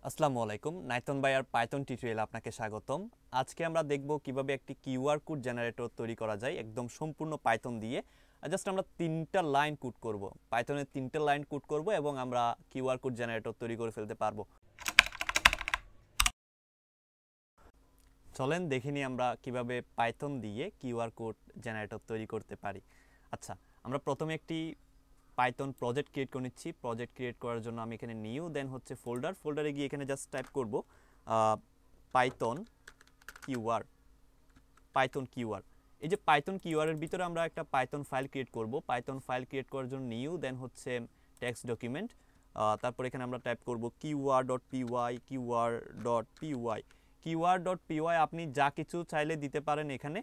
আসসালামু আলাইকুম নাইথন ভাইয়ার পাইথন টিউটোরিয়ালে আপনাকে স্বাগতম। আজকে আমরা দেখব কিভাবে একটি কিউআর কোড জেনারেটর তৈরি করা যায় একদম সম্পূর্ণ পাইথন দিয়ে। জাস্ট আমরা তিনটা লাইন কোড করব, পাইথনের তিনটা লাইন কোড করব এবং আমরা কিউআর কোড জেনারেটর তৈরি করে ফেলতে পারবো। চলেন দেখে নিই আমরা কিভাবে পাইথন দিয়ে কিউআর কোড জেনারেটর তৈরি করতে পারি। আচ্ছা, আমরা প্রথমে একটি পাইথন প্রজেক্ট ক্রিয়েট করে নিচ্ছি। প্রজেক্ট ক্রিয়েট করার জন্য আমি এখানে নিউ দেন হচ্ছে ফোল্ডারে গিয়ে এখানে জাস্ট টাইপ করব পাইথন কিউআর। এই যে পাইথন কিউআরের ভিতরে আমরা একটা পাইথন ফাইল ক্রিয়েট করব। পাইথন ফাইল ক্রিয়েট করার জন্য নিউ দেন হচ্ছে টেক্সট ডকুমেন্ট, তারপর এখানে আমরা টাইপ করব কিউআর.py। আপনি যা কিছু চাইলে দিতে পারেন এখানে,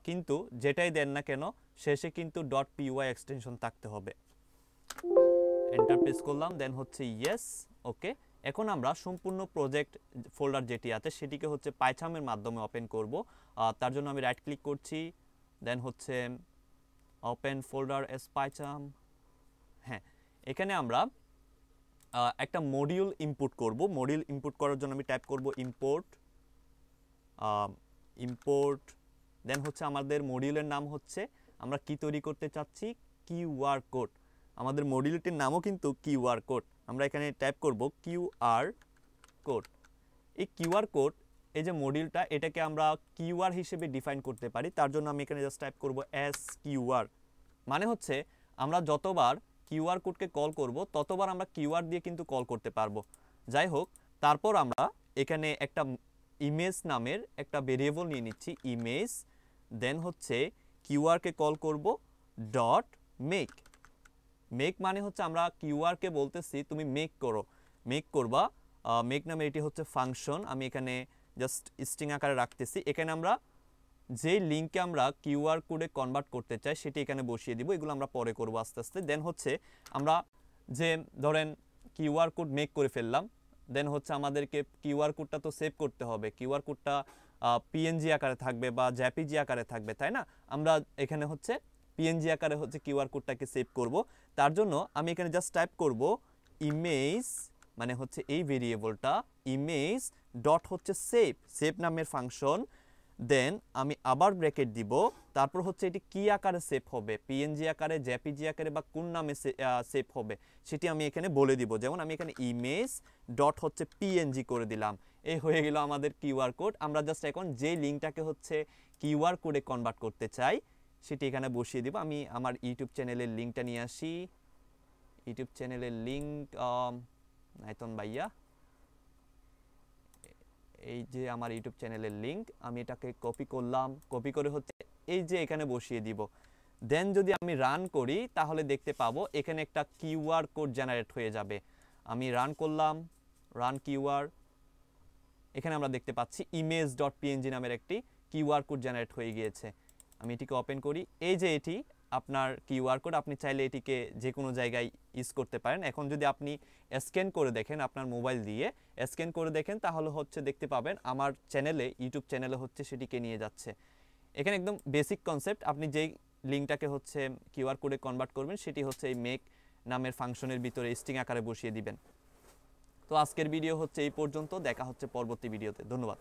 কিন্তু যেটাই দেন না কেন শেষে কিন্তু .py এক্সটেনশন থাকতে হবে। এন্টার প্রেস করলাম, দেন হচ্ছে ইয়েস, ওকে। এখন আমরা সম্পূর্ণ প্রজেক্ট ফোল্ডার যেটি আছে সেটিকে হচ্ছে পাইথামের মাধ্যমে ওপেন করব। তার জন্য আমি রাইট ক্লিক করছি, দেন হচ্ছে ওপেন ফোল্ডার এস পাইথাম। হ্যাঁ, এখানে আমরা একটা মডিউল ইনপুট করব। মডিউল ইনপুট করার জন্য আমি টাইপ করব ইম্পোর্ট দেন হচ্ছে আমাদের মডিউলের নাম হচ্ছে, আমরা কি তৈরি করতে চাচ্ছি, কিউআর কোড। আমাদের মডিউলটির নামও কিন্তু কিউআর কোড। আমরা এখানে টাইপ করব কিউআর কোড। এই কিউআর কোড, এই যে মডিউলটা, এটাকে আমরা কিউআর হিসেবে ডিফাইন করতে পারি। তার জন্য আমি এখানে জাস্ট টাইপ করব এস কিউআর। মানে হচ্ছে আমরা যতবার কিউআর কোডকে কল করব ততবার আমরা কিউআর দিয়ে কিন্তু কল করতে পারবো। যাই হোক, তারপর আমরা এখানে একটা ইমেজ নামের একটা ভেরিয়েবল নিয়ে নিচ্ছি, ইমেজ। দেন হচ্ছে কিউআরকে কল করব মেক মানে হচ্ছে আমরা কিউআরকে বলতেছি তুমি মেক করবা। মেক নামে এটি হচ্ছে ফাংশন। আমি এখানে জাস্ট স্ট্রিং আকারে রাখতেছি। এখানে আমরা যে লিঙ্কে আমরা কিউআর কোডে কনভার্ট করতে চাই সেটি এখানে বসিয়ে দিব। এগুলো আমরা পরে করব আস্তে আস্তে। দেন হচ্ছে আমরা যে ধরেন কিউআর কোড মেক করে ফেললাম, দেন হচ্ছে আমাদেরকে কিউআর কোডটা তো সেভ করতে হবে। কিউআর কোডটা পিএনজি আকারে থাকবে বা জেপিজি আকারে থাকবে, তাই না? আমরা এখানে হচ্ছে পিএনজি আকারে হচ্ছে কিউআর কোডটাকে সেভ করব। তার জন্য আমি এখানে জাস্ট টাইপ করব ইমেজ, মানে হচ্ছে এই ভেরিয়েবলটা ইমেজ ডট হচ্ছে সেভ নামের ফাংশন। দেন আমি আবার ব্র্যাকেট দিব, তারপর হচ্ছে এটি কি আকারে সেভ হবে, পিএনজি আকারে, জেপিজি আকারে বা কোন নামে সেভ হবে সেটি আমি এখানে বলে দিব। যেমন আমি এখানে ইমেজ ডট হচ্ছে পিএনজি করে দিলাম। এই হয়ে গেল আমাদের কিউআর কোড। আমরা জাস্ট এখন যে লিঙ্কটাকে হচ্ছে কিউআর কোডে কনভার্ট করতে চাই সেটি এখানে বসিয়ে দিব। আমি আমার ইউটিউব চ্যানেলের লিঙ্কটা নিয়ে আসি। ইউটিউব চ্যানেলের লিঙ্ক নাইথন ভাইয়া, এই যে আমার ইউটিউব চ্যানেলের লিঙ্ক, আমি এটাকে কপি করলাম। কপি করে হচ্ছে এই যে এখানে বসিয়ে দিব। দেন যদি আমি রান করি তাহলে দেখতে পাবো এখানে একটা কিউআর কোড জেনারেট হয়ে যাবে। আমি রান করলাম, রান কিউআর। এখানে আমরা দেখতে পাচ্ছি image.png নামের একটি কিউআর কোড জেনারেট হয়ে গিয়েছে। আমি এটিকে ওপেন করি। এই যে এটি আপনার কিউআর কোড, আপনি চাইলে এটিকে যে কোনো জায়গায় ইউজ করতে পারেন। এখন যদি আপনি স্ক্যান করে দেখেন, আপনার মোবাইল দিয়ে স্ক্যান করে দেখেন, তাহলে হচ্ছে দেখতে পাবেন আমার চ্যানেলে, ইউটিউব চ্যানেলে হচ্ছে সেটিকে নিয়ে যাচ্ছে। এখানে একদম বেসিক কনসেপ্ট, আপনি যেই লিঙ্কটাকে হচ্ছে কিউআর কোডে কনভার্ট করবেন সেটি হচ্ছে এই মেক নামের ফাংশনের ভিতরে স্ট্রিং আকারে বসিয়ে দিবেন। তো আজকের ভিডিও হচ্ছে এই পর্যন্ত, দেখা হচ্ছে পরবর্তী ভিডিওতে। ধন্যবাদ।